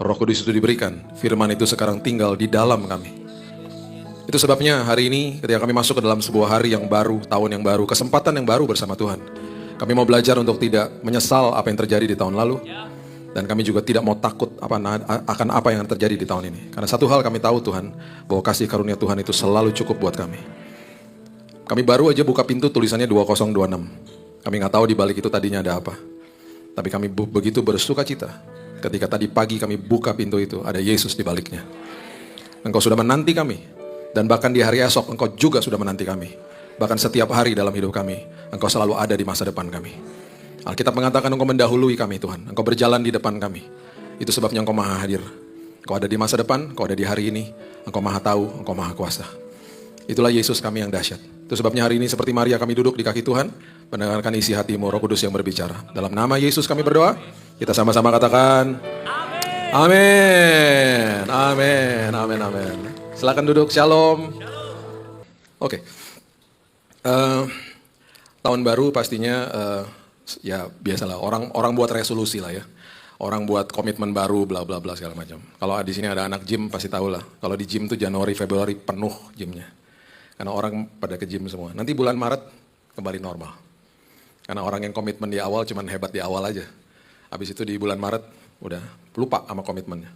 Roh Kudus itu diberikan, firman itu sekarang tinggal di dalam kami. Itu sebabnya hari ini ketika kami masuk ke dalam sebuah hari yang baru, tahun yang baru, kesempatan yang baru bersama Tuhan, kami mau belajar untuk tidak menyesal apa yang terjadi di tahun lalu. Dan kami juga tidak mau takut akan apa yang terjadi di tahun ini. Karena satu hal kami tahu Tuhan, bahwa kasih karunia Tuhan itu selalu cukup buat kami. Kami baru aja buka pintu tulisannya 2026. Kami nggak tahu di balik itu tadinya ada apa. Tapi kami begitu bersuka cita ketika tadi pagi kami buka pintu itu, ada Yesus di baliknya. Engkau sudah menanti kami. Dan bahkan di hari esok Engkau juga sudah menanti kami. Bahkan setiap hari dalam hidup kami, Engkau selalu ada di masa depan kami. Alkitab mengatakan Engkau mendahului kami Tuhan. Engkau berjalan di depan kami. Itu sebabnya Engkau maha hadir. Engkau ada di masa depan, Engkau ada di hari ini. Engkau maha tahu, Engkau maha kuasa. Itulah Yesus kami yang dahsyat. Itu sebabnya hari ini seperti Maria kami duduk di kaki Tuhan, mendengarkan isi hatimu, Roh Kudus yang berbicara. Dalam nama Yesus kami berdoa. Kita sama-sama katakan amin. Amin. Amin. Amin. Silakan duduk. Shalom. Oke. Tahun baru pastinya ya biasalah orang buat resolusi lah ya. Orang buat komitmen baru bla bla bla segala macam. Kalau di sini ada anak gym pasti tahu lah. Kalau di gym tuh Januari Februari penuh gymnya. Karena orang pada ke gym semua. Nanti bulan Maret kembali normal. Karena orang yang komitmen di awal cuman hebat di awal aja. Habis itu di bulan Maret udah lupa sama komitmennya.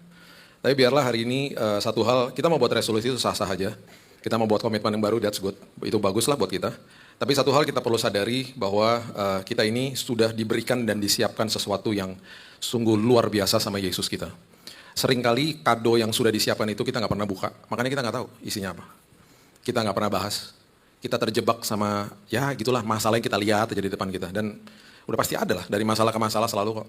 Tapi biarlah hari ini satu hal, kita mau buat resolusi itu sah-sah aja. Kita mau buat komitmen yang baru, that's good. Itu bagus lah buat kita. Tapi satu hal kita perlu sadari bahwa kita ini sudah diberikan dan disiapkan sesuatu yang sungguh luar biasa sama Yesus kita. Seringkali kado yang sudah disiapkan itu kita nggak pernah buka. Makanya kita nggak tahu isinya apa. Kita nggak pernah bahas. Kita terjebak sama, ya gitulah masalah yang kita lihat aja di depan kita. Dan udah pasti ada lah, dari masalah ke masalah selalu kok.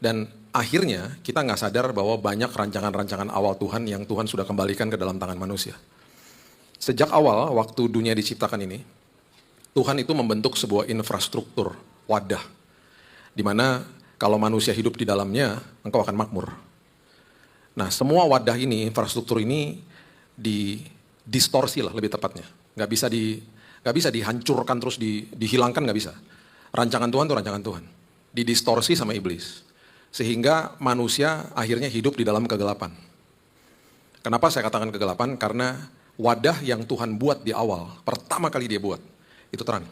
Dan akhirnya kita nggak sadar bahwa banyak rancangan-rancangan awal Tuhan yang Tuhan sudah kembalikan ke dalam tangan manusia. Sejak awal, waktu dunia diciptakan ini, Tuhan itu membentuk sebuah infrastruktur, wadah. Dimana kalau manusia hidup di dalamnya, engkau akan makmur. Nah semua wadah ini, infrastruktur ini didistorsi lah lebih tepatnya. Nggak bisa dihancurkan terus dihilangkan, nggak bisa. Rancangan Tuhan itu rancangan Tuhan. Didistorsi sama iblis. Sehingga manusia akhirnya hidup di dalam kegelapan. Kenapa saya katakan kegelapan? Karena wadah yang Tuhan buat di awal, pertama kali dia buat, itu terang.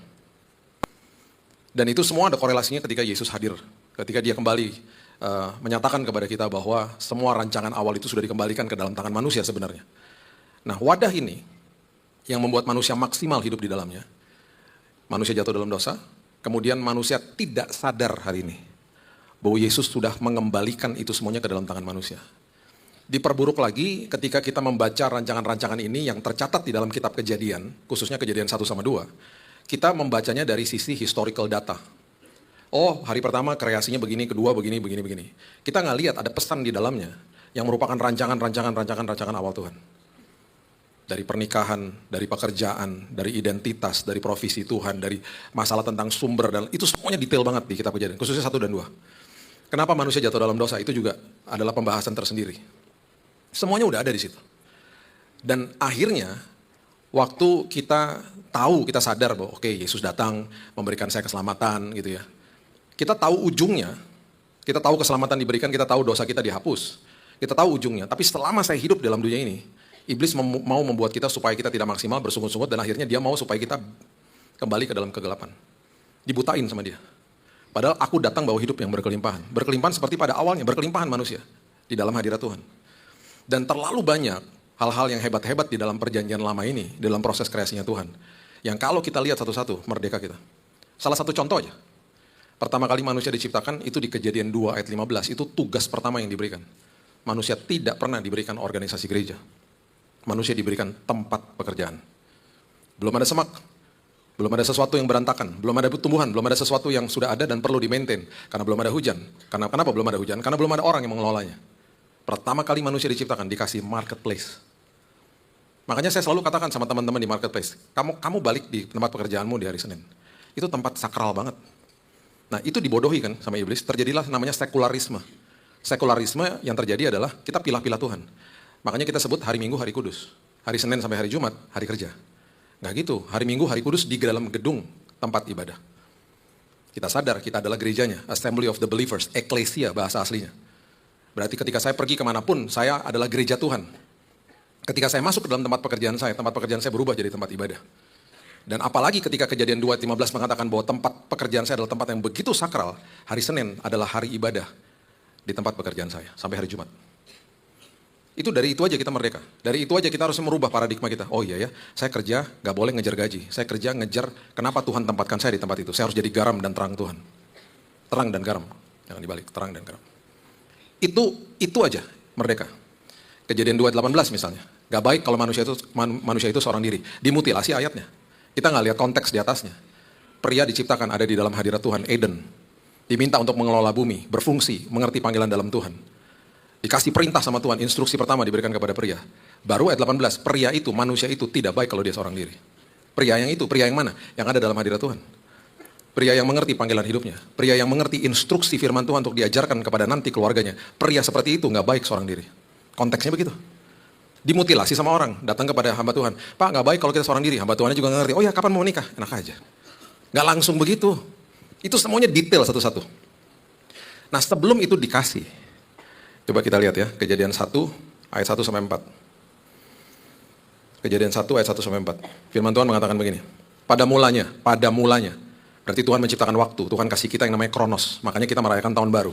Dan itu semua ada korelasinya ketika Yesus hadir. Ketika dia kembali menyatakan kepada kita bahwa semua rancangan awal itu sudah dikembalikan ke dalam tangan manusia sebenarnya. Nah wadah ini yang membuat manusia maksimal hidup di dalamnya. Manusia jatuh dalam dosa, kemudian manusia tidak sadar hari ini bahwa Yesus sudah mengembalikan itu semuanya ke dalam tangan manusia. Diperburuk lagi ketika kita membaca rancangan-rancangan ini yang tercatat di dalam kitab Kejadian, khususnya Kejadian 1 sama 2, kita membacanya dari sisi historical data. Oh, hari pertama kreasinya begini, kedua begini. Kita nggak lihat ada pesan di dalamnya yang merupakan rancangan awal Tuhan. Dari pernikahan, dari pekerjaan, dari identitas, dari provisi Tuhan, dari masalah tentang sumber, dan itu semuanya detail banget di kitab Kejadian, khususnya 1 dan 2. Kenapa manusia jatuh dalam dosa, itu juga adalah pembahasan tersendiri. Semuanya udah ada di situ. Dan akhirnya, waktu kita tahu, kita sadar bahwa oke, Yesus datang, memberikan saya keselamatan gitu ya. Kita tahu ujungnya, kita tahu keselamatan diberikan, kita tahu dosa kita dihapus. Kita tahu ujungnya, tapi selama saya hidup dalam dunia ini, iblis mau membuat kita supaya kita tidak maksimal, bersungut-sungut, dan akhirnya dia mau supaya kita kembali ke dalam kegelapan. Dibutain sama dia. Padahal aku datang bawa hidup yang berkelimpahan. Berkelimpahan seperti pada awalnya, berkelimpahan manusia di dalam hadirat Tuhan. Dan terlalu banyak hal-hal yang hebat-hebat di dalam perjanjian lama ini, di dalam proses kreasinya Tuhan. Yang kalau kita lihat satu-satu, merdeka kita. Salah satu contoh aja. Pertama kali manusia diciptakan, itu di Kejadian 2 ayat 15, itu tugas pertama yang diberikan. Manusia tidak pernah diberikan organisasi gereja. Manusia diberikan tempat pekerjaan. Belum ada semak, belum ada sesuatu yang berantakan, belum ada tumbuhan, belum ada sesuatu yang sudah ada dan perlu di-maintain. Karena belum ada hujan. Kenapa belum ada hujan? Karena belum ada orang yang mengelolanya. Pertama kali manusia diciptakan, dikasih marketplace. Makanya saya selalu katakan sama teman-teman di marketplace, kamu balik di tempat pekerjaanmu di hari Senin. Itu tempat sakral banget. Nah itu dibodohi kan sama iblis, terjadilah namanya sekularisme. Sekularisme yang terjadi adalah kita pilah-pilah Tuhan. Makanya kita sebut hari Minggu hari kudus. Hari Senin sampai hari Jumat, hari kerja. Nggak gitu, hari Minggu, hari kudus di dalam gedung tempat ibadah. Kita sadar kita adalah gerejanya, Assembly of the Believers, Ecclesia bahasa aslinya. Berarti ketika saya pergi kemanapun, saya adalah gereja Tuhan. Ketika saya masuk ke dalam tempat pekerjaan saya berubah jadi tempat ibadah. Dan apalagi ketika Kejadian 2:15 mengatakan bahwa tempat pekerjaan saya adalah tempat yang begitu sakral, hari Senin adalah hari ibadah di tempat pekerjaan saya, sampai hari Jumat. Itu dari itu aja kita merdeka. Dari itu aja kita harus merubah paradigma kita. Oh iya ya, saya kerja gak boleh ngejar gaji. Saya kerja ngejar kenapa Tuhan tempatkan saya di tempat itu. Saya harus jadi garam dan terang Tuhan. Terang dan garam. Jangan dibalik, terang dan garam. Itu aja merdeka. Kejadian 2:18 misalnya. Gak baik kalau manusia itu seorang diri. Dimutilasi ayatnya. Kita gak lihat konteks di atasnya. Pria diciptakan ada di dalam hadirat Tuhan, Eden. Diminta untuk mengelola bumi, berfungsi, mengerti panggilan dalam Tuhan. Dikasih perintah sama Tuhan, instruksi pertama diberikan kepada pria. Baru ayat 18, pria itu, manusia itu tidak baik kalau dia seorang diri. Pria yang mana? Yang ada dalam hadirat Tuhan. Pria yang mengerti panggilan hidupnya. Pria yang mengerti instruksi firman Tuhan untuk diajarkan kepada nanti keluarganya. Pria seperti itu gak baik seorang diri. Konteksnya begitu. Dimutilasi sama orang, datang kepada hamba Tuhan. Pak, gak baik kalau kita seorang diri. Hamba Tuhannya juga gak ngerti. Oh ya, kapan mau nikah? Enak aja. Gak langsung begitu. Itu semuanya detail satu-satu. Nah, sebelum itu dikasih. Coba kita lihat ya, Kejadian 1 ayat 1 sampai 4. Kejadian 1 ayat 1 sampai 4. Firman Tuhan mengatakan begini. Pada mulanya. Berarti Tuhan menciptakan waktu. Tuhan kasih kita yang namanya Kronos. Makanya kita merayakan tahun baru.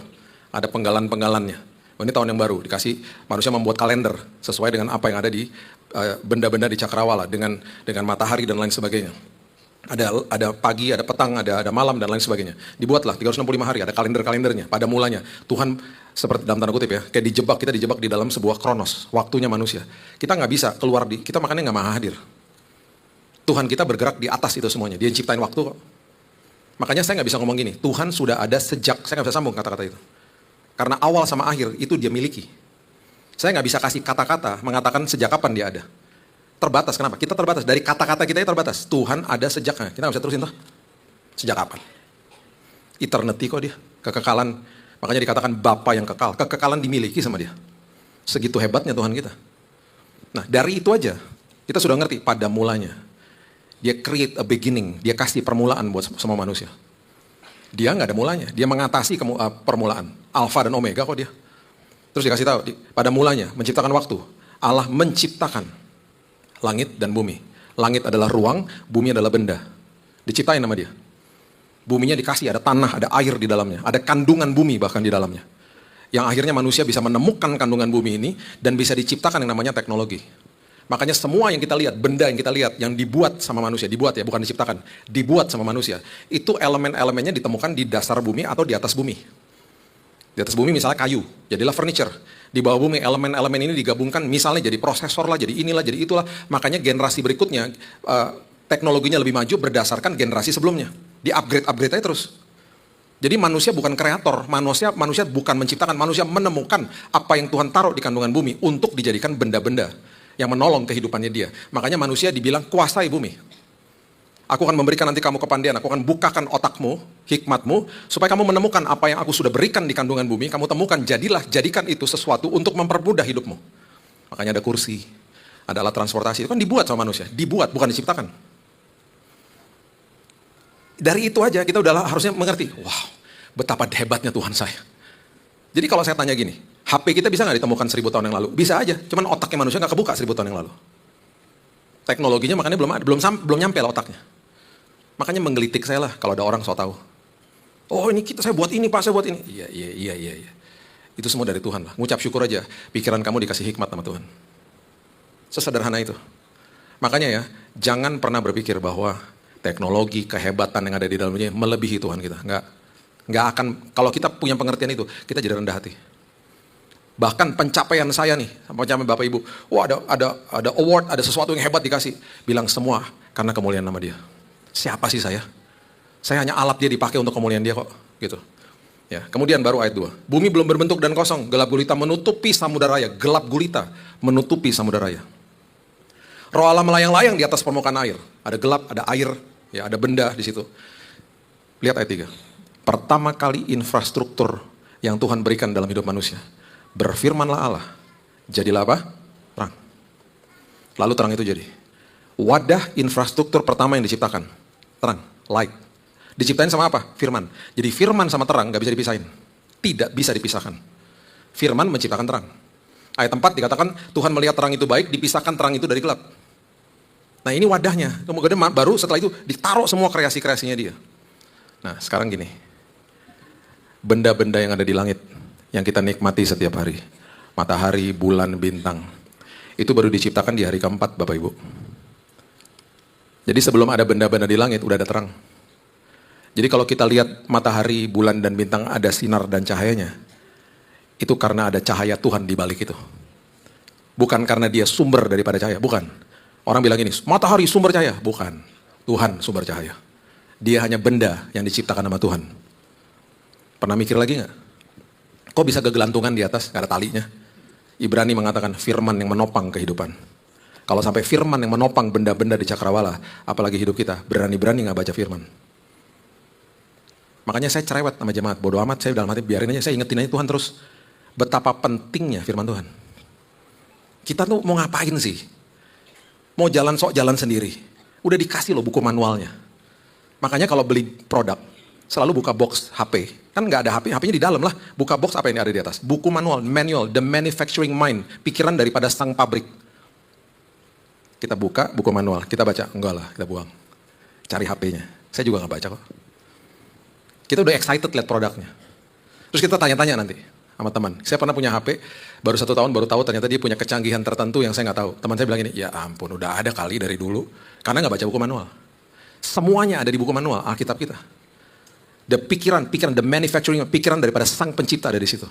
Ada penggalan-penggalannya. Ini tahun yang baru. Dikasih manusia membuat kalender sesuai dengan apa yang ada di benda-benda di cakrawala dengan matahari dan lain sebagainya. Ada pagi, ada petang, ada malam dan lain sebagainya. Dibuatlah 365 hari, ada kalender-kalendernya. Pada mulanya Tuhan seperti dalam tanda kutip ya, kayak kita dijebak di dalam sebuah kronos, waktunya manusia. Kita nggak bisa keluar kita makanya nggak maha hadir. Tuhan kita bergerak di atas itu semuanya. Dia ciptain waktu kok. Makanya saya nggak bisa ngomong gini, Tuhan sudah ada sejak, saya nggak bisa sambung kata-kata itu. Karena awal sama akhir itu dia miliki. Saya nggak bisa kasih kata-kata mengatakan sejak kapan dia ada. Terbatas, kenapa? Kita terbatas, dari kata-kata kita terbatas. Tuhan ada sejaknya, kita nggak bisa terusin toh. Sejak kapan? Eternity kok dia, kekekalan. Makanya dikatakan Bapa yang kekal, kekekalan dimiliki sama dia. Segitu hebatnya Tuhan kita. Nah dari itu aja, kita sudah ngerti pada mulanya. Dia create a beginning, dia kasih permulaan buat semua manusia. Dia nggak ada mulanya, dia mengatasi permulaan. Alfa dan Omega kok dia. Terus dikasih tahu, pada mulanya menciptakan waktu. Allah menciptakan langit dan bumi. Langit adalah ruang, bumi adalah benda. Diciptain sama dia. Buminya dikasih, ada tanah, ada air di dalamnya. Ada kandungan bumi bahkan di dalamnya. Yang akhirnya manusia bisa menemukan kandungan bumi ini dan bisa diciptakan yang namanya teknologi. Makanya semua yang kita lihat, benda yang kita lihat, yang dibuat sama manusia, dibuat ya, bukan diciptakan, dibuat sama manusia. Itu elemen-elemennya ditemukan di dasar bumi atau di atas bumi. Di atas bumi misalnya kayu, jadilah furniture. Di bawah bumi elemen-elemen ini digabungkan misalnya jadi prosesor lah, jadi inilah, jadi itulah. Makanya generasi berikutnya teknologinya lebih maju berdasarkan generasi sebelumnya. Di-upgrade aja terus. Jadi manusia bukan kreator, manusia bukan menciptakan, manusia menemukan apa yang Tuhan taruh di kandungan bumi untuk dijadikan benda-benda yang menolong kehidupannya dia. Makanya manusia dibilang kuasai bumi. Aku akan memberikan nanti kamu kepandaian, aku akan bukakan otakmu, hikmatmu, supaya kamu menemukan apa yang aku sudah berikan di kandungan bumi, kamu temukan, jadikan itu sesuatu untuk mempermudah hidupmu. Makanya ada kursi, ada alat transportasi, itu kan dibuat sama manusia, dibuat, bukan diciptakan. Dari itu aja kita udah harusnya mengerti, wow, betapa hebatnya Tuhan saya. Jadi kalau saya tanya gini, HP kita bisa nggak ditemukan 1000 tahun yang lalu? Bisa aja, cuman otaknya manusia nggak kebuka 1000 tahun yang lalu. Teknologinya makanya belum nyampe lah otaknya. Makanya menggelitik saya lah kalau ada orang so tahu. Oh ini saya buat ini Pak, saya buat ini. Iya. Itu semua dari Tuhan lah. Ngucap syukur aja, pikiran kamu dikasih hikmat sama Tuhan. Sesederhana itu. Makanya ya, jangan pernah berpikir bahwa teknologi, kehebatan yang ada di dalamnya melebihi Tuhan kita. Nggak akan, kalau kita punya pengertian itu, kita jadi rendah hati. Bahkan pencapaian saya nih, pencapaian Bapak Ibu, wah ada award, ada sesuatu yang hebat dikasih. Bilang semua karena kemuliaan nama dia. Siapa sih saya? Saya hanya alat dia dipakai untuk kemuliaan dia kok, gitu. Ya, kemudian baru ayat 2. Bumi belum berbentuk dan kosong, gelap gulita menutupi samudera raya, gelap gulita menutupi samudera raya. Roh Allah melayang-layang di atas permukaan air. Ada gelap, ada air, ya ada benda di situ. Lihat ayat 3. Pertama kali infrastruktur yang Tuhan berikan dalam hidup manusia. Berfirmanlah Allah, jadilah apa? Terang. Lalu terang itu jadi. Wadah infrastruktur pertama yang diciptakan. Terang, light. Diciptain sama apa? Firman. Jadi firman sama terang gak bisa dipisahin. Tidak bisa dipisahkan. Firman menciptakan terang. Ayat 4 dikatakan Tuhan melihat terang itu baik, dipisahkan terang itu dari gelap. Nah ini wadahnya, kemudian baru setelah itu ditaruh semua kreasi-kreasinya dia. Nah sekarang gini, benda-benda yang ada di langit, yang kita nikmati setiap hari, matahari, bulan, bintang, itu baru diciptakan di hari keempat Bapak Ibu. Jadi sebelum ada benda-benda di langit, udah ada terang. Jadi kalau kita lihat matahari, bulan, dan bintang ada sinar dan cahayanya, itu karena ada cahaya Tuhan di balik itu. Bukan karena dia sumber daripada cahaya, bukan. Orang bilang ini, matahari sumber cahaya, bukan. Tuhan sumber cahaya. Dia hanya benda yang diciptakan sama Tuhan. Pernah mikir lagi nggak? Kok bisa kegelantungan di atas, nggak ada talinya? Ibrani mengatakan firman yang menopang kehidupan. Kalau sampai firman yang menopang benda-benda di cakrawala, apalagi hidup kita, berani-berani nggak baca firman. Makanya saya cerewet sama jemaat, bodoh amat, saya dalam hati biarin aja, saya ingetin aja Tuhan terus. Betapa pentingnya firman Tuhan. Kita tuh mau ngapain sih? Mau jalan sok jalan sendiri. Udah dikasih loh buku manualnya. Makanya kalau beli produk, selalu buka box HP. Kan nggak ada HP, HP-nya di dalam lah. Buka box apa yang ada di atas? Buku manual, manual, the manufacturing mind. Pikiran daripada sang pabrik. Kita buka buku manual, kita baca. Enggak lah, kita buang. Cari HP-nya. Saya juga nggak baca kok. Kita udah excited lihat produknya. Terus kita tanya-tanya nanti sama teman. Saya pernah punya HP, baru 1 tahun baru tahu ternyata dia punya kecanggihan tertentu yang saya nggak tahu. Teman saya bilang ini, ya ampun udah ada kali dari dulu. Karena nggak baca buku manual. Semuanya ada di buku manual, Alkitab kita. The pikiran, the manufacturing, pikiran daripada sang pencipta ada di situ.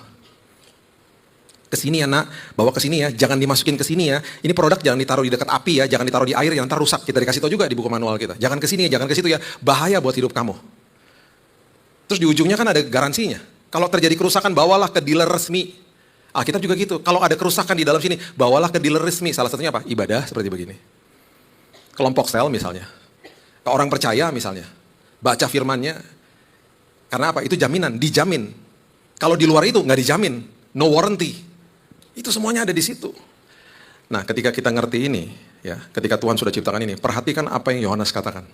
Kesini ya nak, bawa ke sini ya, jangan dimasukin ke sini ya. Ini produk jangan ditaruh di dekat api ya, jangan ditaruh di air, yang ntar rusak. Kita dikasih tahu juga di buku manual kita. Jangan ke sini, jangan ke situ ya, bahaya buat hidup kamu. Terus di ujungnya kan ada garansinya. Kalau terjadi kerusakan, bawalah ke dealer resmi. Alkitab juga gitu. Kalau ada kerusakan di dalam sini, bawalah ke dealer resmi. Salah satunya apa? Ibadah seperti begini. Kelompok sel misalnya. Ke orang percaya misalnya. Baca firmannya. Karena apa? Itu jaminan, dijamin. Kalau di luar itu nggak dijamin. No warranty. Itu semuanya ada di situ. Nah ketika kita ngerti ini, ya, ketika Tuhan sudah ciptakan ini, perhatikan apa yang Yohanes katakan.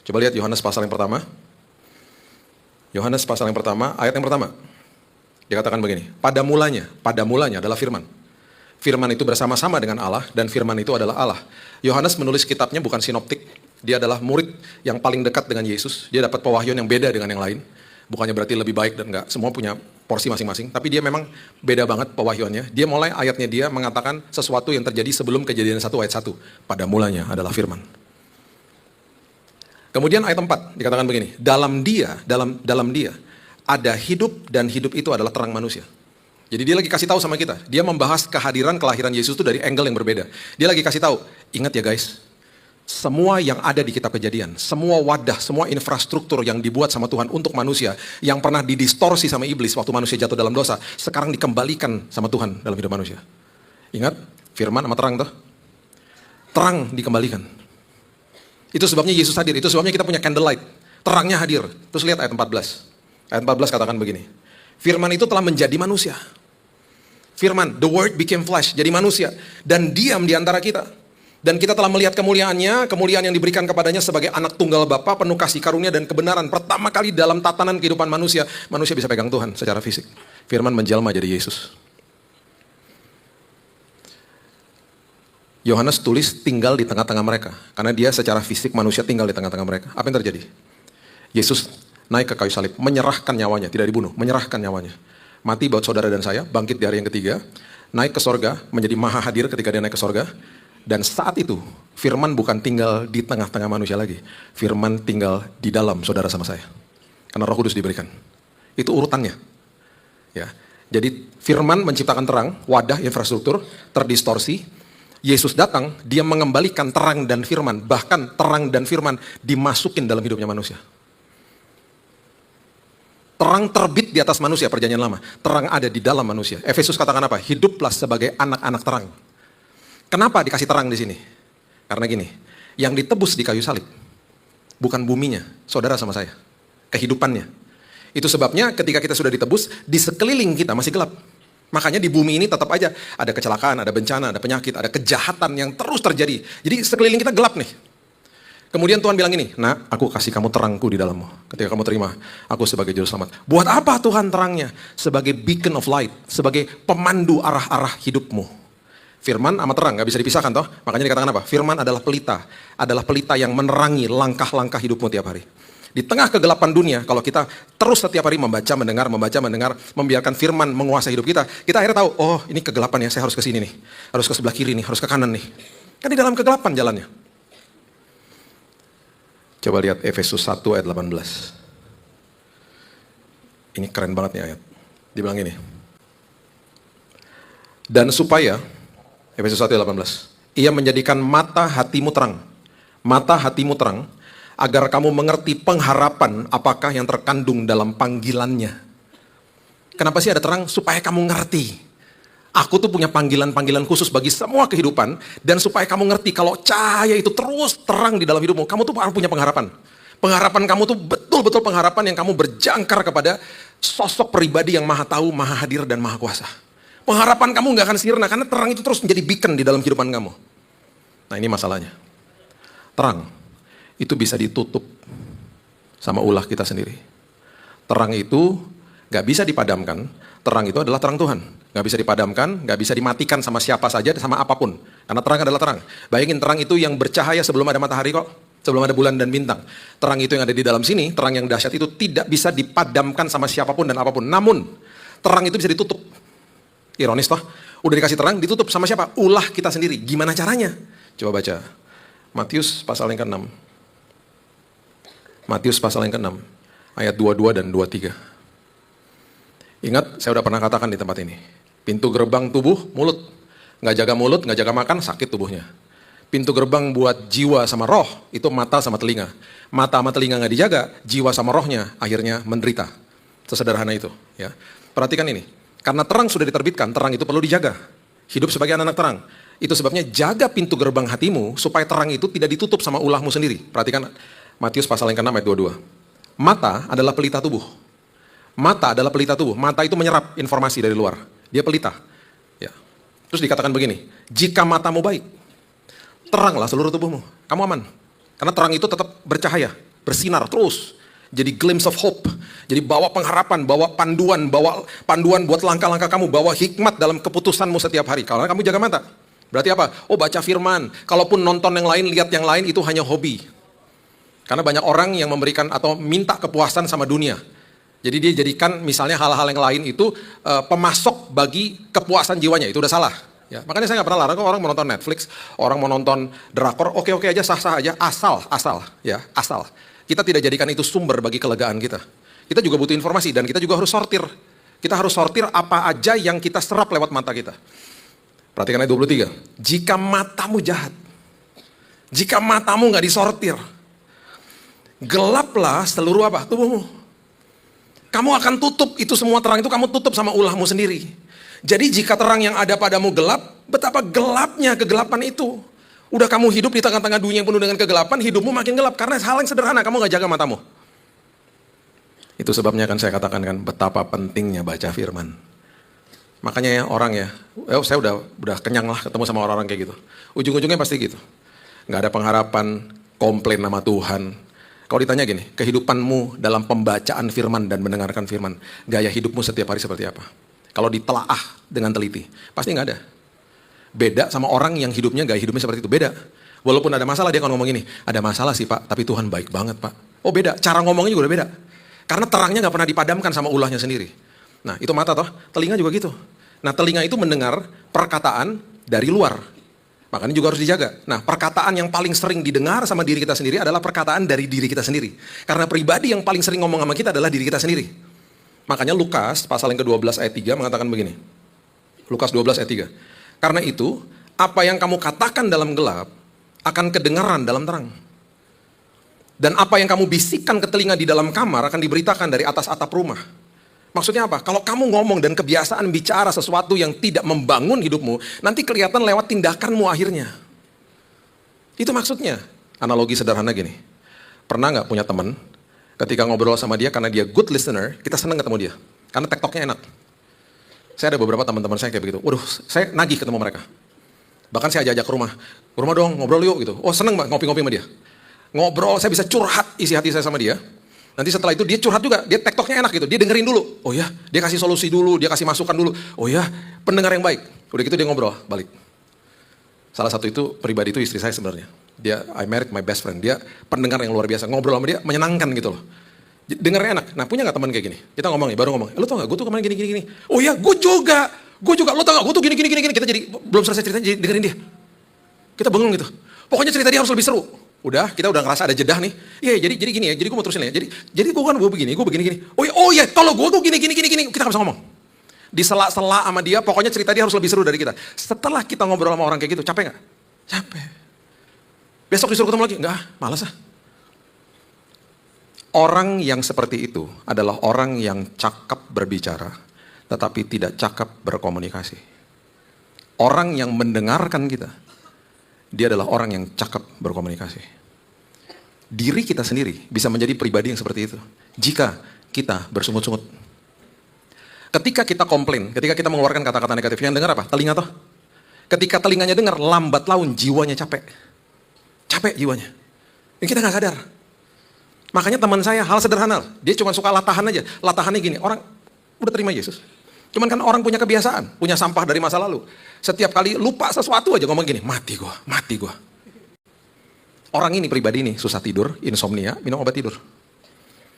Coba lihat Yohanes pasal yang pertama. Yohanes pasal yang pertama, ayat yang pertama. Dikatakan begini, pada mulanya adalah firman. Firman itu bersama-sama dengan Allah, dan firman itu adalah Allah. Yohanes menulis kitabnya bukan sinoptik, dia adalah murid yang paling dekat dengan Yesus. Dia dapat pewahyuan yang beda dengan yang lain. Bukannya berarti lebih baik dan enggak, semua punya porsi masing-masing. Tapi dia memang beda banget pewahyuannya. Dia mulai ayatnya dia mengatakan sesuatu yang terjadi sebelum Kejadian 1 ayat 1. Pada mulanya adalah firman. Kemudian ayat 4 dikatakan begini, dalam dia ada hidup dan hidup itu adalah terang manusia. Jadi dia lagi kasih tahu sama kita, dia membahas kehadiran kelahiran Yesus itu dari angle yang berbeda. Dia lagi kasih tahu, ingat ya guys, semua yang ada di kitab Kejadian, semua wadah, semua infrastruktur yang dibuat sama Tuhan untuk manusia, yang pernah didistorsi sama iblis waktu manusia jatuh dalam dosa, sekarang dikembalikan sama Tuhan dalam hidup manusia. Ingat, firman sama terang tuh. Terang dikembalikan. Itu sebabnya Yesus hadir, itu sebabnya kita punya candlelight. Terangnya hadir. Terus lihat ayat 14. Ayat 14 katakan begini. Firman itu telah menjadi manusia. Firman, the word became flesh, jadi manusia. Dan diam di antara kita. Dan kita telah melihat kemuliaannya, kemuliaan yang diberikan kepadanya sebagai anak tunggal Bapa, penuh kasih karunia dan kebenaran. Pertama kali dalam tatanan kehidupan manusia, manusia bisa pegang Tuhan secara fisik. Firman menjelma jadi Yesus. Yohanes tulis tinggal di tengah-tengah mereka. Karena dia secara fisik manusia tinggal di tengah-tengah mereka. Apa yang terjadi? Yesus naik ke kayu salib, menyerahkan nyawanya, tidak dibunuh, menyerahkan nyawanya. Mati buat saudara dan saya, bangkit di hari yang ketiga, naik ke sorga, menjadi maha hadir ketika dia naik ke sorga. Dan saat itu, firman bukan tinggal di tengah-tengah manusia lagi. Firman tinggal di dalam saudara sama saya. Karena Roh Kudus diberikan. Itu urutannya. Ya. Jadi firman menciptakan terang, wadah, infrastruktur, terdistorsi. Yesus datang, dia mengembalikan terang dan firman. Bahkan terang dan firman dimasukin dalam hidupnya manusia. Terang terbit di atas manusia, perjanjian lama. Terang ada di dalam manusia. Efesus katakan apa? Hiduplah sebagai anak-anak terang. Kenapa dikasih terang di sini? Karena gini, yang ditebus di kayu salib, bukan buminya, saudara sama saya. Kehidupannya. Itu sebabnya ketika kita sudah ditebus, di sekeliling kita masih gelap. Makanya di bumi ini tetap aja ada kecelakaan, ada bencana, ada penyakit, ada kejahatan yang terus terjadi. Jadi sekeliling kita gelap nih. Kemudian Tuhan bilang ini, "Nak, aku kasih kamu terangku di dalammu. Ketika kamu terima aku sebagai juru selamat." Buat apa Tuhan terangnya? Sebagai beacon of light, sebagai pemandu arah-arah hidupmu. Firman sama terang gak bisa dipisahkan toh. Makanya dikatakan apa? Firman adalah pelita yang menerangi langkah-langkah hidupmu tiap hari. Di tengah kegelapan dunia, kalau kita terus setiap hari membaca, mendengar, membiarkan firman menguasai hidup kita, kita akhirnya tahu, oh ini kegelapan ya, saya harus ke sini nih, harus ke sebelah kiri nih, harus ke kanan nih. Kan di dalam kegelapan jalannya. Coba lihat Efesus 1 ayat 18. Ini keren banget nih ayat. Dibilang ini. Dan supaya, Efesus 1 ayat 18, ia menjadikan mata hatimu terang. Mata hatimu terang, agar kamu mengerti pengharapan apakah yang terkandung dalam panggilannya. Kenapa sih ada terang? Supaya kamu ngerti. Aku tuh punya panggilan-panggilan khusus bagi semua kehidupan, dan supaya kamu ngerti kalau cahaya itu terus terang di dalam hidupmu, kamu tuh harus punya pengharapan. Pengharapan kamu tuh betul-betul pengharapan yang kamu berjangkar kepada sosok pribadi yang maha tahu, maha hadir, dan maha kuasa. Pengharapan kamu gak akan sirna, karena terang itu terus menjadi beacon di dalam kehidupan kamu. Nah ini masalahnya. Terang itu bisa ditutup sama ulah kita sendiri. Terang itu gak bisa dipadamkan. Terang itu adalah terang Tuhan. Gak bisa dipadamkan, gak bisa dimatikan sama siapa saja, sama apapun. Karena terang adalah terang. Bayangin terang itu yang bercahaya sebelum ada matahari kok. Sebelum ada bulan dan bintang. Terang itu yang ada di dalam sini, terang yang dahsyat itu tidak bisa dipadamkan sama siapapun dan apapun. Namun, terang itu bisa ditutup. Ironis toh? Udah dikasih terang, ditutup sama siapa? Ulah kita sendiri. Gimana caranya? Coba baca. Matius pasal yang ke-6. Matius pasal yang ke-6. Ayat 22 dan 23. Ingat, saya udah pernah katakan di tempat ini. Pintu gerbang tubuh, mulut. Nggak jaga mulut, nggak jaga makan, sakit tubuhnya. Pintu gerbang buat jiwa sama roh, itu mata sama telinga. Mata sama telinga nggak dijaga, jiwa sama rohnya akhirnya menderita. Sesederhana itu. Ya. Perhatikan ini. Karena terang sudah diterbitkan, terang itu perlu dijaga. Hidup sebagai anak terang. Itu sebabnya jaga pintu gerbang hatimu, supaya terang itu tidak ditutup sama ulahmu sendiri. Perhatikan Matius pasal yang ke-6 ayat 22. Mata adalah pelita tubuh. Mata adalah pelita tubuh. Mata itu menyerap informasi dari luar. Dia pelita. Ya. Terus dikatakan begini, jika matamu baik, teranglah seluruh tubuhmu. Kamu aman. Karena terang itu tetap bercahaya, bersinar terus. Jadi glimpse of hope. Jadi bawa pengharapan, bawa panduan buat langkah-langkah kamu, bawa hikmat dalam keputusanmu setiap hari. Karena kamu jaga mata. Berarti apa? Oh baca firman. Kalaupun nonton yang lain, lihat yang lain, itu hanya hobi. Karena banyak orang yang memberikan atau minta kepuasan sama dunia. Jadi dia jadikan misalnya hal-hal yang lain itu pemasok bagi kepuasan jiwanya. Itu udah salah. Ya, makanya saya nggak pernah larang orang mau nonton Netflix, orang mau nonton drakor, oke aja, sah-sah aja, asal. Kita tidak jadikan itu sumber bagi kelegaan kita. Kita juga butuh informasi dan kita juga harus sortir. Kita harus sortir apa aja yang kita serap lewat mata kita. Perhatikan ayat 23. Jika matamu jahat, jika matamu nggak disortir, gelaplah seluruh apa? Tubuhmu. Kamu akan tutup itu semua terang itu, kamu tutup sama ulahmu sendiri. Jadi jika terang yang ada padamu gelap, betapa gelapnya kegelapan itu. Udah kamu hidup di tengah-tengah dunia yang penuh dengan kegelapan, hidupmu makin gelap. Karena hal yang sederhana, kamu gak jaga matamu. Itu sebabnya kan saya katakan kan, betapa pentingnya baca firman. Makanya ya orang ya, saya udah kenyang lah ketemu sama orang-orang kayak gitu. Ujung-ujungnya pasti gitu. Gak ada pengharapan, komplain sama Tuhan. Kalau ditanya gini, kehidupanmu dalam pembacaan firman dan mendengarkan firman, gaya hidupmu setiap hari seperti apa? Kalau ditelaah dengan teliti, pasti nggak ada. Beda sama orang yang hidupnya gaya hidupnya seperti itu, beda. Walaupun ada masalah, dia akan ngomong gini, ada masalah sih Pak, tapi Tuhan baik banget Pak. Oh beda, cara ngomongnya juga udah beda. Karena terangnya nggak pernah dipadamkan sama ulahnya sendiri. Nah itu mata toh, telinga juga gitu. Nah telinga itu mendengar perkataan dari luar. Makanya juga harus dijaga. Nah, perkataan yang paling sering didengar sama diri kita sendiri adalah perkataan dari diri kita sendiri. Karena pribadi yang paling sering ngomong sama kita adalah diri kita sendiri. Makanya Lukas pasal yang ke-12 ayat 3 mengatakan begini. Lukas 12 ayat 3. Karena itu, apa yang kamu katakan dalam gelap akan kedengaran dalam terang. Dan apa yang kamu bisikkan ke telinga di dalam kamar akan diberitakan dari atas atap rumah. Maksudnya apa? Kalau kamu ngomong dan kebiasaan bicara sesuatu yang tidak membangun hidupmu, nanti kelihatan lewat tindakanmu akhirnya. Itu maksudnya. Analogi sederhana gini. Pernah nggak punya teman, ketika ngobrol sama dia karena dia good listener, kita senang ketemu dia. Karena tektoknya enak. Saya ada beberapa teman-teman saya kayak begitu. Waduh, saya nagih ketemu mereka. Bahkan saya ajak ke rumah. Ke rumah dong, ngobrol yuk gitu. Oh seneng mbak, ngopi-ngopi sama dia. Ngobrol, saya bisa curhat isi hati saya sama dia. Nanti setelah itu dia curhat juga, dia tektoknya enak gitu. Dia dengerin dulu. Oh ya, dia kasih solusi dulu, dia kasih masukan dulu. Oh ya, pendengar yang baik. Udah gitu dia ngobrol, balik. Salah satu itu, pribadi itu istri saya sebenarnya. Dia, I married my best friend. Dia pendengar yang luar biasa. Ngobrol sama dia menyenangkan gitu loh. Dengarnya enak. Nah, punya gak teman kayak gini? Kita ngomong nih, baru ngomong. Lo tau gak, gue tuh kemarin gini. Oh ya, gue juga. Lo tau gak, gue tuh gini. Kita jadi, belum selesai ceritanya, jadi dengerin dia. Kita bengong gitu. Pokoknya cerita dia harus lebih seru. Udah, kita udah ngerasa ada jedah nih. Iya, jadi gini ya. Jadi gue mau terusin ya. Jadi gue begini. Oh iya, kalau gue tuh gini. Kita gak bisa ngomong. Di sela-sela sama dia, pokoknya cerita dia harus lebih seru dari kita. Setelah kita ngobrol sama orang kayak gitu, capek gak? Capek. Besok disuruh ketemu lagi? Enggak, malas ah. Orang yang seperti itu adalah orang yang cakap berbicara, tetapi tidak cakap berkomunikasi. Orang yang mendengarkan kita, dia adalah orang yang cakap berkomunikasi. Diri kita sendiri bisa menjadi pribadi yang seperti itu jika kita bersungut-sungut. Ketika kita komplain, ketika kita mengeluarkan kata-kata negatif, yang dengar apa? Telinga toh? Ketika telinganya dengar, lambat laun jiwanya capek. Capek jiwanya. Yang kita gak sadar. Makanya teman saya, hal sederhana. Dia cuma suka latahan aja. Latahannya gini, orang udah terima Yesus. Cuman kan orang punya kebiasaan, punya sampah dari masa lalu. Setiap kali lupa sesuatu aja ngomong gini, mati gua. Orang ini, pribadi ini, susah tidur, insomnia, minum obat tidur.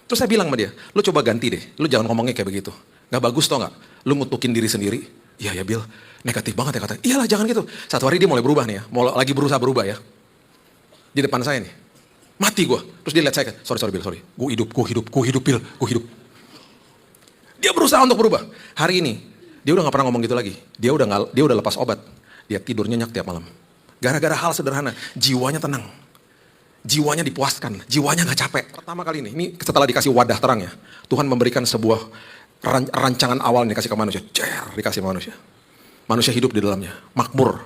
Terus saya bilang sama dia, lu coba ganti deh, lu jangan ngomongnya kayak begitu. Gak bagus tau gak? Lu ngutukin diri sendiri. Iya ya Bill, negatif banget ya katanya. Iyalah jangan gitu. Satu hari dia mulai berubah nih ya, lagi berusaha berubah ya. Di depan saya nih, mati gue. Terus dia lihat saya, sorry Bill, gue hidup Bill. Dia berusaha untuk berubah. Hari ini, dia udah gak pernah ngomong gitu lagi. Dia udah lepas obat. Dia tidur nyenyak tiap malam. Gara-gara hal sederhana, jiwanya tenang. Jiwanya dipuaskan, jiwanya gak capek. Pertama kali ini setelah dikasih wadah terang ya, Tuhan memberikan sebuah rancangan awal dikasih ke manusia. Dikasih ke manusia. Manusia hidup di dalamnya, makmur.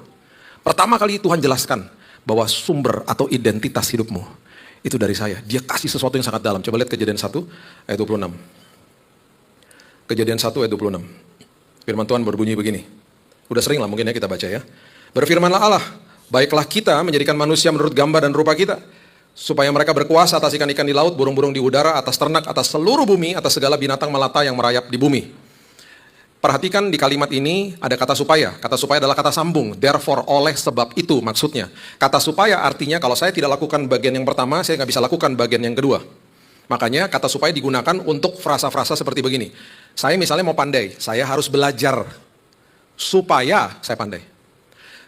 Pertama kali Tuhan jelaskan bahwa sumber atau identitas hidupmu itu dari saya. Dia kasih sesuatu yang sangat dalam. Coba lihat Kejadian 1 ayat 26. Kejadian 1 ayat 26. Firman Tuhan berbunyi begini. Udah sering lah mungkin ya kita baca ya. Berfirmanlah Allah, baiklah kita menjadikan manusia menurut gambar dan rupa kita, supaya mereka berkuasa atas ikan-ikan di laut, burung-burung di udara, atas ternak, atas seluruh bumi, atas segala binatang melata yang merayap di bumi. Perhatikan di kalimat ini ada kata supaya. Kata supaya adalah kata sambung. Therefore, oleh sebab itu maksudnya. Kata supaya artinya kalau saya tidak lakukan bagian yang pertama, saya nggak bisa lakukan bagian yang kedua. Makanya kata supaya digunakan untuk frasa-frasa seperti begini. Saya misalnya mau pandai, saya harus belajar supaya saya pandai.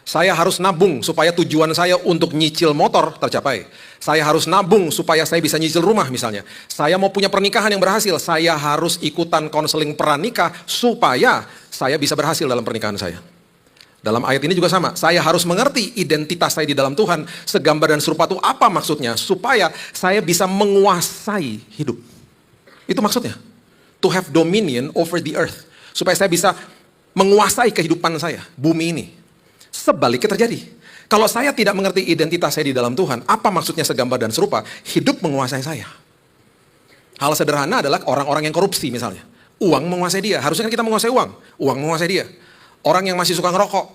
Saya harus nabung supaya tujuan saya untuk nyicil motor tercapai. Saya harus nabung supaya saya bisa nyicil rumah misalnya. Saya mau punya pernikahan yang berhasil. Saya harus ikutan konseling pranikah supaya saya bisa berhasil dalam pernikahan saya. Dalam ayat ini juga sama. Saya harus mengerti identitas saya di dalam Tuhan. Segambar dan serupa itu apa maksudnya? Supaya saya bisa menguasai hidup. Itu maksudnya. To have dominion over the earth. Supaya saya bisa menguasai kehidupan saya. Bumi ini. Sebaliknya terjadi. Kalau saya tidak mengerti identitas saya di dalam Tuhan, apa maksudnya segambar dan serupa? Hidup menguasai saya. Hal sederhana adalah orang-orang yang korupsi misalnya. Uang menguasai dia. Harusnya kan kita menguasai uang. Uang menguasai dia. Orang yang masih suka ngerokok.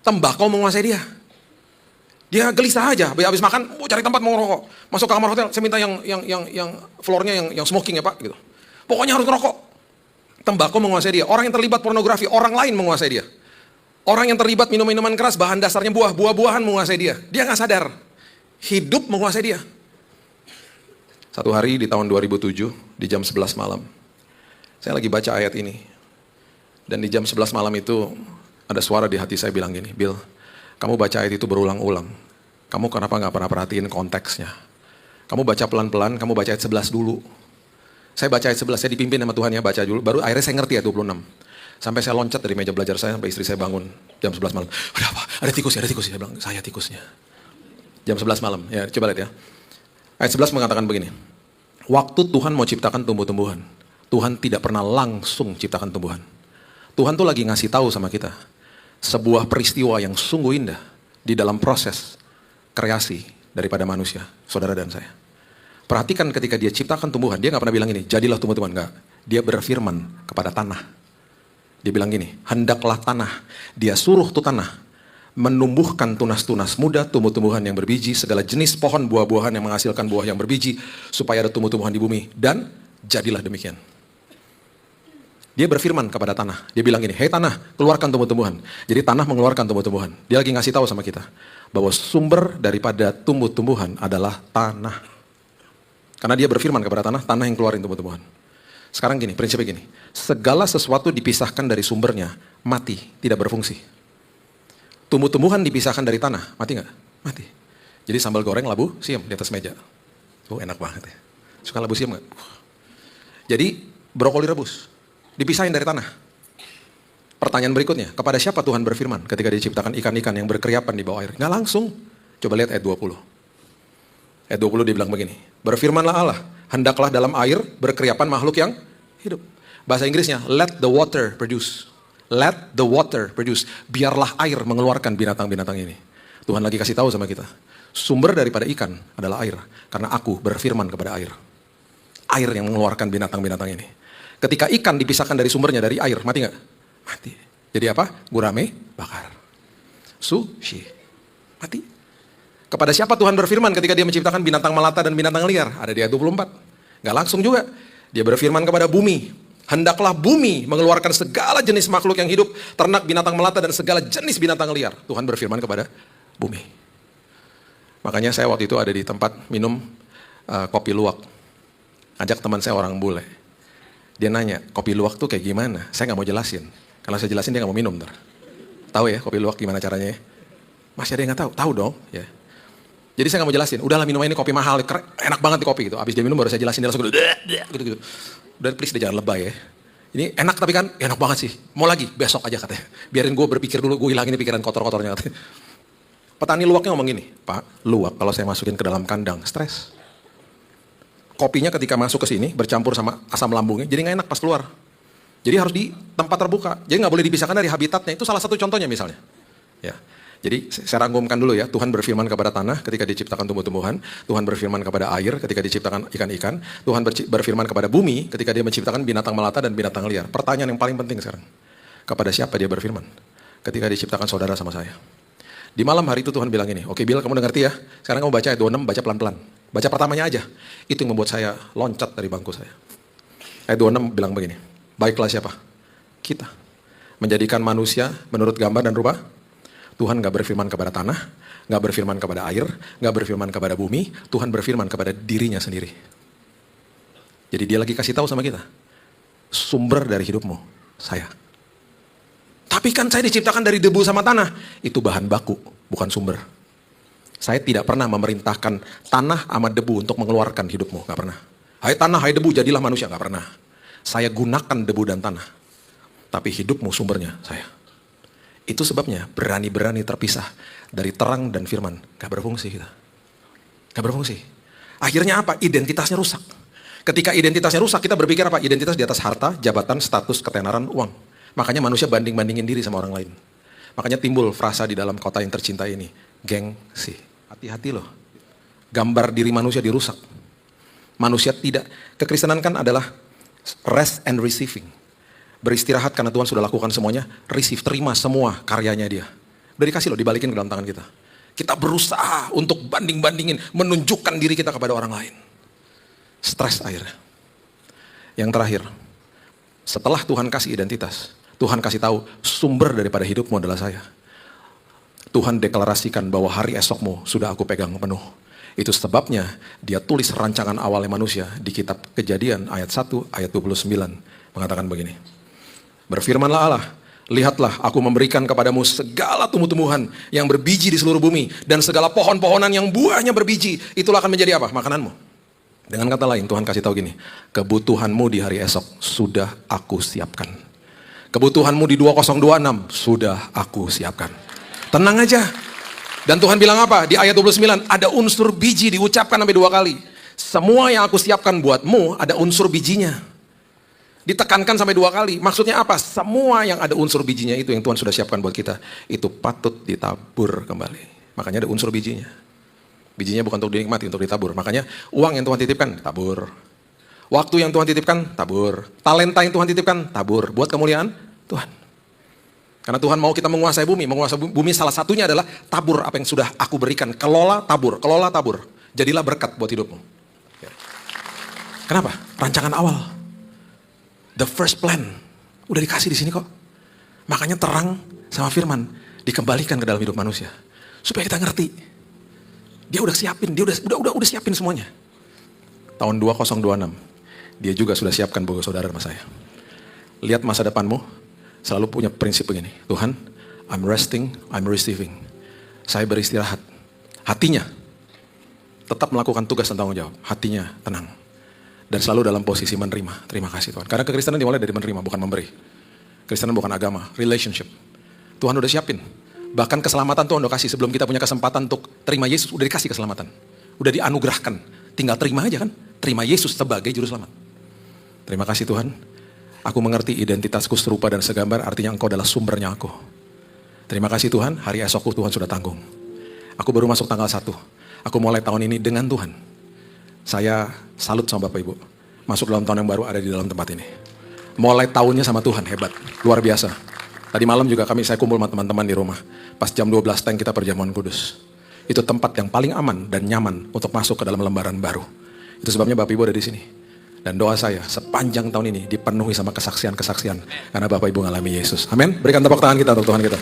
Tembakau menguasai dia. Dia gelisah aja. Habis makan, cari tempat mau ngerokok. Masuk ke kamar hotel, saya minta yang floornya yang smoking ya Pak. Gitu. Pokoknya harus ngerokok. Tembakau menguasai dia. Orang yang terlibat pornografi, orang lain menguasai dia. Orang yang terlibat minum-minuman keras, bahan dasarnya buah-buahan menguasai dia. Dia nggak sadar. Hidup menguasai dia. Satu hari di tahun 2007, di jam 11 malam. Saya lagi baca ayat ini. Dan di jam 11 malam itu, ada suara di hati saya bilang gini, Bill, kamu baca ayat itu berulang-ulang. Kamu kenapa nggak pernah perhatiin konteksnya? Kamu baca pelan-pelan, kamu baca ayat 11 dulu. Saya baca ayat 11, saya dipimpin sama Tuhan ya, baca dulu. Baru akhirnya saya ngerti ayat 26. Sampai saya loncat dari meja belajar saya, sampai istri saya bangun jam 11 malam. Ada apa? Ada tikus ya? Saya bilang, saya tikusnya. Jam 11 malam, ya coba lihat ya. Ayat 11 mengatakan begini. Waktu Tuhan mau ciptakan tumbuh-tumbuhan, Tuhan tidak pernah langsung ciptakan tumbuhan. Tuhan tuh lagi ngasih tahu sama kita. Sebuah peristiwa yang sungguh indah di dalam proses kreasi daripada manusia, saudara dan saya. Perhatikan ketika dia ciptakan tumbuhan, dia gak pernah bilang ini, jadilah tumbuh-tumbuhan, enggak. Dia berfirman kepada tanah. Dia bilang gini, hendaklah tanah. Dia suruh tuh tanah menumbuhkan tunas-tunas muda, tumbuh-tumbuhan yang berbiji, segala jenis pohon buah-buahan yang menghasilkan buah yang berbiji, supaya ada tumbuh-tumbuhan di bumi. Dan jadilah demikian. Dia berfirman kepada tanah. Dia bilang gini, hei tanah, keluarkan tumbuh-tumbuhan. Jadi tanah mengeluarkan tumbuh-tumbuhan. Dia lagi ngasih tahu sama kita, bahwa sumber daripada tumbuh-tumbuhan adalah tanah. Karena dia berfirman kepada tanah, tanah yang keluarin tumbuh-tumbuhan. Sekarang gini, prinsipnya gini, segala sesuatu dipisahkan dari sumbernya, mati, tidak berfungsi. Tumbuh-tumbuhan dipisahkan dari tanah, mati nggak? Mati. Jadi sambal goreng labu siam di atas meja. Oh enak banget ya. Suka labu siam nggak? Jadi brokoli rebus, dipisahin dari tanah. Pertanyaan berikutnya, kepada siapa Tuhan berfirman ketika diciptakan ikan-ikan yang berkeriapan di bawah air? Nggak langsung. Coba lihat ayat 20. Ayat 20 dia bilang begini, berfirmanlah Allah, hendaklah dalam air berkeriapan makhluk yang hidup. Bahasa Inggrisnya, let the water produce. Let the water produce. Biarlah air mengeluarkan binatang-binatang ini. Tuhan lagi kasih tahu sama kita. Sumber daripada ikan adalah air. Karena aku berfirman kepada air. Air yang mengeluarkan binatang-binatang ini. Ketika ikan dipisahkan dari sumbernya, dari air, mati nggak? Mati. Jadi apa? Gurame bakar. Sushi. Mati. Kepada siapa Tuhan berfirman ketika dia menciptakan binatang melata dan binatang liar? Ada di ayat 24. Nggak langsung juga. Dia berfirman kepada bumi. Hendaklah bumi mengeluarkan segala jenis makhluk yang hidup, ternak, binatang melata, dan segala jenis binatang liar. Tuhan berfirman kepada bumi. Makanya saya waktu itu ada di tempat minum kopi luwak. Ajak teman saya orang bule. Dia nanya, kopi luwak tuh kayak gimana? Saya nggak mau jelasin. Kalau saya jelasin dia nggak mau minum. Tahu ya kopi luwak gimana caranya ya? Masih ada yang nggak tahu? Tahu dong. Ya. Jadi saya nggak mau jelasin. Udahlah minum ini kopi mahal, enak banget di kopi gitu. Abis dia minum baru saya jelasin, dia langsung gitu. Udah please deh jangan lebay ya. Ini enak tapi kan enak banget sih. Mau lagi besok aja katanya. Biarin gue berpikir dulu, gue hilangin pikiran kotor-kotornya katanya. Petani luwaknya ngomong gini, Pak, luwak kalau saya masukin ke dalam kandang stres. Kopinya ketika masuk ke sini bercampur sama asam lambungnya, jadi nggak enak pas keluar. Jadi harus di tempat terbuka. Jadi nggak boleh dipisahkan dari habitatnya. Itu salah satu contohnya misalnya. Ya. Jadi saya rangkumkan dulu ya, Tuhan berfirman kepada tanah ketika diciptakan tumbuh-tumbuhan, Tuhan berfirman kepada air ketika diciptakan ikan-ikan, Tuhan berfirman kepada bumi ketika dia menciptakan binatang melata dan binatang liar. Pertanyaan yang paling penting sekarang, kepada siapa dia berfirman? Ketika diciptakan saudara sama saya. Di malam hari itu Tuhan bilang ini, oke Bill kamu udah ngerti ya, sekarang kamu baca ayat 26, baca pelan-pelan. Baca pertamanya aja, itu yang membuat saya loncat dari bangku saya. Ayat 26 bilang begini, baiklah siapa? Kita. Menjadikan manusia menurut gambar dan rupa. Tuhan gak berfirman kepada tanah, gak berfirman kepada air, gak berfirman kepada bumi, Tuhan berfirman kepada dirinya sendiri. Jadi dia lagi kasih tahu sama kita, sumber dari hidupmu, saya. Tapi kan saya diciptakan dari debu sama tanah, itu bahan baku, bukan sumber. Saya tidak pernah memerintahkan tanah sama debu untuk mengeluarkan hidupmu, gak pernah. Hai tanah, hai debu, jadilah manusia, gak pernah. Saya gunakan debu dan tanah, tapi hidupmu sumbernya saya. Itu sebabnya berani-berani terpisah dari terang dan firman. Gak berfungsi kita. Gak berfungsi. Akhirnya apa? Identitasnya rusak. Ketika identitasnya rusak, kita berpikir apa? Identitas di atas harta, jabatan, status, ketenaran, uang. Makanya manusia banding-bandingin diri sama orang lain. Makanya timbul frasa di dalam kota yang tercinta ini. Gengsi. Hati-hati loh. Gambar diri manusia dirusak. Manusia tidak. Kekristenan kan adalah rest and receiving. Beristirahat karena Tuhan sudah lakukan semuanya, receive, terima semua karyanya dia. Udah dikasih loh, dibalikin ke dalam tangan kita. Kita berusaha untuk banding-bandingin, menunjukkan diri kita kepada orang lain. Stres akhirnya. Yang terakhir, setelah Tuhan kasih identitas, Tuhan kasih tahu sumber daripada hidupmu adalah saya. Tuhan deklarasikan bahwa hari esokmu sudah aku pegang penuh. Itu sebabnya dia tulis rancangan awalnya manusia di kitab Kejadian ayat 1, ayat 29. Mengatakan begini. Berfirmanlah Allah, lihatlah aku memberikan kepadamu segala tumbuh-tumbuhan yang berbiji di seluruh bumi. Dan segala pohon-pohonan yang buahnya berbiji, itulah akan menjadi apa? Makananmu. Dengan kata lain Tuhan kasih tahu gini, kebutuhanmu di hari esok sudah aku siapkan. Kebutuhanmu di 2026 sudah aku siapkan. Tenang aja. Dan Tuhan bilang apa? Di ayat 29, ada unsur biji diucapkan sampai 2 kali. Semua yang aku siapkan buatmu ada unsur bijinya. Ditekankan sampai 2 kali. Maksudnya apa? Semua yang ada unsur bijinya itu yang Tuhan sudah siapkan buat kita. Itu patut ditabur kembali. Makanya ada unsur bijinya. Bijinya bukan untuk dinikmati, untuk ditabur. Makanya uang yang Tuhan titipkan, tabur. Waktu yang Tuhan titipkan, tabur. Talenta yang Tuhan titipkan, tabur. Buat kemuliaan Tuhan. Karena Tuhan mau kita menguasai bumi. Menguasai bumi salah satunya adalah tabur apa yang sudah aku berikan. Kelola tabur, kelola tabur. Jadilah berkat buat hidupmu. Ya. Kenapa? Rancangan awal. The first plan. Udah dikasih di sini kok. Makanya terang sama firman dikembalikan ke dalam hidup manusia. Supaya kita ngerti. Dia udah siapin, dia udah siapin semuanya. Tahun 2026, dia juga sudah siapkan buat saudara sama saya. Lihat masa depanmu, selalu punya prinsip begini. Tuhan, I'm resting, I'm receiving. Saya beristirahat. Hatinya tetap melakukan tugas dan tanggung jawab. Hatinya tenang. Dan selalu dalam posisi menerima. Terima kasih Tuhan. Karena kekristenan dimulai dari menerima, bukan memberi. Kekristenan bukan agama, relationship. Tuhan udah siapin. Bahkan keselamatan Tuhan udah kasih. Sebelum kita punya kesempatan untuk terima Yesus, udah dikasih keselamatan. Udah dianugerahkan. Tinggal terima aja kan. Terima Yesus sebagai juru selamat. Terima kasih Tuhan. Aku mengerti identitasku serupa dan segambar, artinya Engkau adalah sumbernya aku. Terima kasih Tuhan, hari esokku Tuhan sudah tanggung. Aku baru masuk tanggal 1. Aku mulai tahun ini dengan Tuhan. Saya salut sama Bapak Ibu. Masuk dalam tahun yang baru ada di dalam tempat ini. Mulai tahunnya sama Tuhan, hebat. Luar biasa. Tadi malam juga saya kumpul sama teman-teman di rumah. Pas jam 12 kita perjamuan kudus. Itu tempat yang paling aman dan nyaman untuk masuk ke dalam lembaran baru. Itu sebabnya Bapak Ibu ada di sini. Dan doa saya sepanjang tahun ini dipenuhi sama kesaksian-kesaksian. Karena Bapak Ibu ngalami Yesus. Amin. Berikan tepuk tangan kita untuk Tuhan kita.